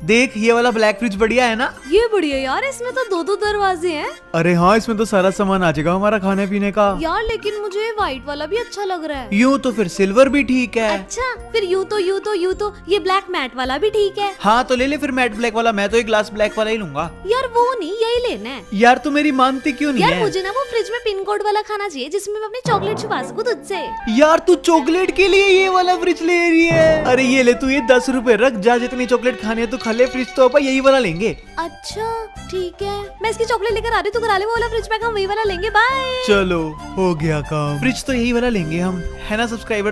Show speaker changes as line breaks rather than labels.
देख ये वाला ब्लैक फ्रिज बढ़िया है ना।
ये बढ़िया यार, इसमें तो दो दो दरवाजे हैं।
अरे हाँ, इसमें तो सारा सामान आ जाएगा हमारा खाने पीने का।
यार लेकिन मुझे व्हाइट वाला भी अच्छा लग रहा है।
यूँ तो फिर सिल्वर भी ठीक है।
अच्छा फिर यूँ तो ये ब्लैक मैट वाला भी ठीक है।
हाँ तो ले ले फिर मैट ब्लैक वाला। मैं तो एक ग्लास ब्लैक वाला ही लूंगा।
यार वो नहीं, यही लेना है।
यार तू मेरी मानती क्यों नहीं
यार
है?
मुझे ना वो फ्रिज में पिन कोड वाला खाना चाहिए जिसमें मैं अपनी चॉकलेट छुपा सकूं तुझसे।
यार तू चॉकलेट के लिए ये वाला फ्रिज ले रही है? अरे ये ले तू, ये 10 रुपए रख, जा जितनी चॉकलेट खानी है तो खा ले। फ्रिज तो अपन यही वाला लेंगे।
अच्छा ठीक है, मैं इसकी चॉकलेट लेकर आ रही हूँ, तू करा ले वो वाला फ्रिज पैक, हम वही वाला लेंगे। बाय।
चलो हो गया काम। फ्रिज तो यही वाला लेंगे हम, है ना सब्सक्राइबर।